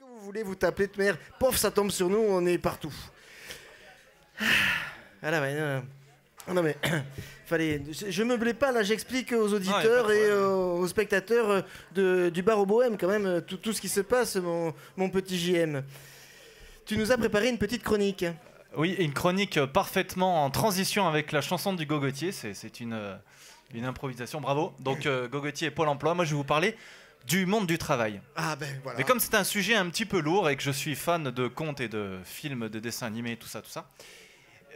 que vous voulez vous taper de mer, pof, ça tombe sur nous, on est partout. Ah là, ouais, non mais, fallait, je me blais pas là, j'explique aux auditeurs et aux spectateurs du bar au Bohème quand même tout ce qui se passe, mon petit JM. Tu nous as préparé une petite chronique. Oui, une chronique parfaitement en transition avec la chanson du Gogotier, c'est une improvisation, bravo. Donc Gogotier et Pôle emploi, moi je vais vous parler du monde du travail. Ah ben voilà. Mais comme c'est un sujet un petit peu lourd et que je suis fan de contes et de films, de dessins animés, tout ça,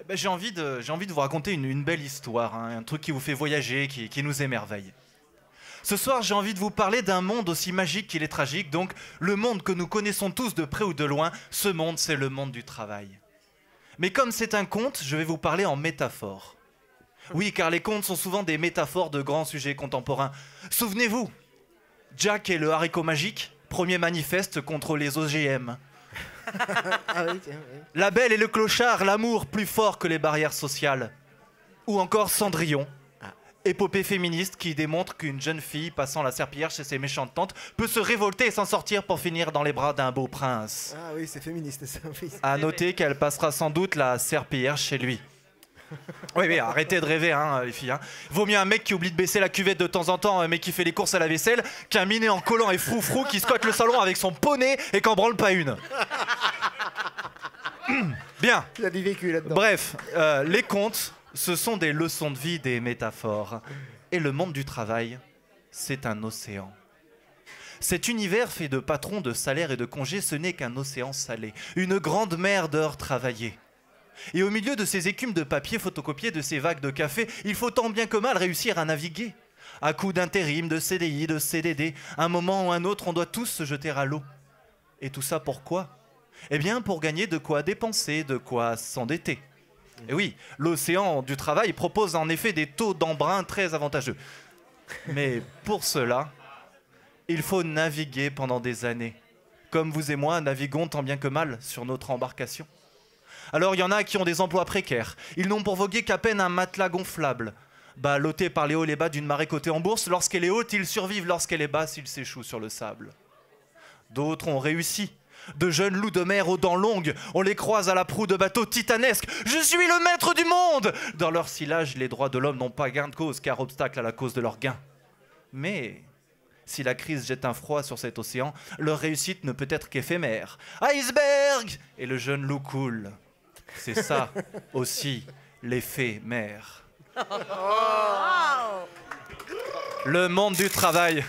ben j'ai envie de vous raconter une belle histoire, hein, un truc qui vous fait voyager, qui nous émerveille. Ce soir, j'ai envie de vous parler d'un monde aussi magique qu'il est tragique, donc le monde que nous connaissons tous de près ou de loin, ce monde, c'est le monde du travail. Mais comme c'est un conte, je vais vous parler en métaphore. Oui, car les contes sont souvent des métaphores de grands sujets contemporains. Souvenez-vous, Jack et le haricot magique, premier manifeste contre les OGM. Ah oui, tiens, oui. La Belle et le Clochard, l'amour plus fort que les barrières sociales. Ou encore Cendrillon, épopée féministe qui démontre qu'une jeune fille passant la serpillière chez ses méchantes tantes peut se révolter et s'en sortir pour finir dans les bras d'un beau prince. Ah oui, c'est féministe ça. Oui. À noter qu'elle passera sans doute la serpillière chez lui. Oui, arrêtez de rêver, hein, les filles. Hein. Vaut mieux un mec qui oublie de baisser la cuvette de temps en temps, mais qui fait les courses à la vaisselle, qu'un minet en collant et froufrou qui squatte le salon avec son poney et qu'en branle pas une. Bien. Il a du vécu là-dedans. Bref, les contes, ce sont des leçons de vie, des métaphores. Et le monde du travail, c'est un océan. Cet univers fait de patrons, de salaires et de congés, ce n'est qu'un océan salé. Une grande mer d'heures travaillées. Et au milieu de ces écumes de papier photocopiées, de ces vagues de café, il faut tant bien que mal réussir à naviguer. À coups d'intérim, de CDI, de CDD, un moment ou un autre, on doit tous se jeter à l'eau. Et tout ça pourquoi ? Eh bien, pour gagner de quoi dépenser, de quoi s'endetter. Et oui, l'océan du travail propose en effet des taux d'emprunt très avantageux. Mais pour cela, il faut naviguer pendant des années. Comme vous et moi, naviguons tant bien que mal sur notre embarcation. Alors il y en a qui ont des emplois précaires. Ils n'ont pour voguer qu'à peine un matelas gonflable. Ballottés par les hauts et les bas d'une marée cotée en bourse, lorsqu'elle est haute, ils survivent, lorsqu'elle est basse, ils s'échouent sur le sable. D'autres ont réussi. De jeunes loups de mer aux dents longues, on les croise à la proue de bateaux titanesques. Je suis le maître du monde! Dans leur sillage, les droits de l'homme n'ont pas gain de cause, car obstacle à la cause de leur gain. Mais si la crise jette un froid sur cet océan, leur réussite ne peut être qu'éphémère. Iceberg! Et le jeune loup coule. C'est ça aussi l'effet mer. Le monde du travail.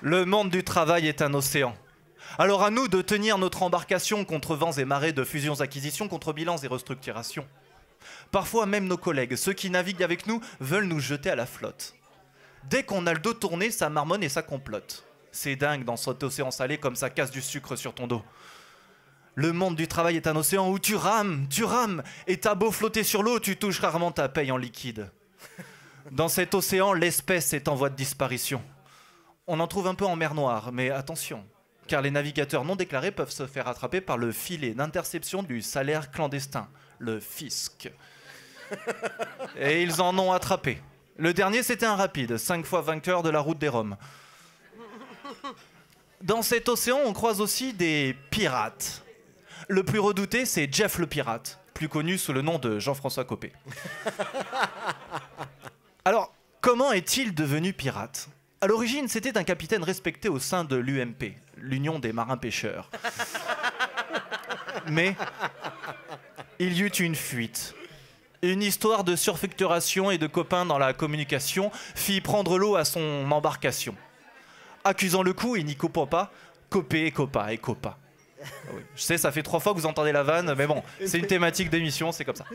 Le monde du travail est un océan. Alors à nous de tenir notre embarcation contre vents et marées de fusions-acquisitions, contre bilans et restructurations. Parfois même nos collègues, ceux qui naviguent avec nous, veulent nous jeter à la flotte. Dès qu'on a le dos tourné, ça marmonne et ça complote. C'est dingue dans cet océan salé comme ça casse du sucre sur ton dos. Le monde du travail est un océan où tu rames, et t'as beau flotter sur l'eau, tu touches rarement ta paye en liquide. Dans cet océan, l'espèce est en voie de disparition. On en trouve un peu en mer Noire, mais attention, car les navigateurs non déclarés peuvent se faire attraper par le filet d'interception du salaire clandestin, le fisc. Et ils en ont attrapé. Le dernier, c'était un rapide, 5 fois vainqueur de la route des Roms. Dans cet océan, on croise aussi des pirates. Le plus redouté, c'est Jeff le pirate, plus connu sous le nom de Jean-François Copé. Alors, comment est-il devenu pirate ? À l'origine, c'était un capitaine respecté au sein de l'UMP, l'Union des marins pêcheurs. Mais il y eut une fuite. Une histoire de surfacturation et de copains dans la communication fit prendre l'eau à son embarcation. Accusant le coup, il n'y copa pas, copé, copa et copa. Oui. Je sais, ça fait 3 fois que vous entendez la vanne, mais bon, c'est une thématique d'émission, c'est comme ça.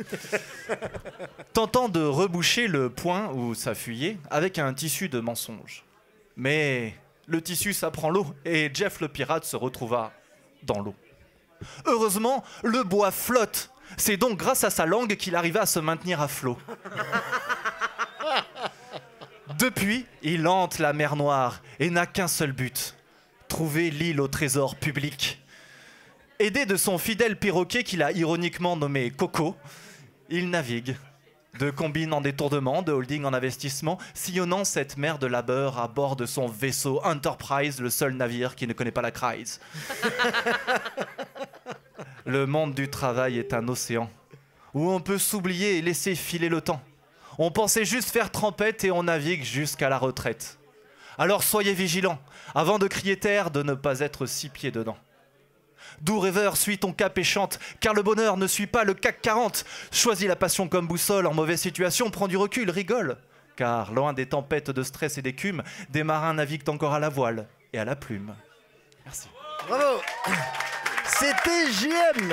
Tentant de reboucher le point où ça fuyait avec un tissu de mensonge. Mais le tissu, ça prend l'eau, et Jeff le pirate se retrouva dans l'eau. Heureusement, le bois flotte. C'est donc grâce à sa langue qu'il arriva à se maintenir à flot. Depuis, il hante la mer Noire et n'a qu'un seul but, trouver l'île au trésor public. Aidé de son fidèle perroquet qu'il a ironiquement nommé Coco, il navigue De combine en détournement, de holding en investissement, sillonnant cette mer de labeur à bord de son vaisseau Enterprise, le seul navire qui ne connaît pas la crise. Le monde du travail est un océan où on peut s'oublier et laisser filer le temps. On pensait juste faire trempette et on navigue jusqu'à la retraite. Alors soyez vigilants, avant de crier terre, de ne pas être 6 pieds dedans. Doux rêveur, suis ton cap et chante, car le bonheur ne suit pas le CAC 40. Choisis la passion comme boussole, en mauvaise situation, prends du recul, rigole. Car loin des tempêtes de stress et d'écume, des marins naviguent encore à la voile et à la plume. Merci. Bravo. C'était JM.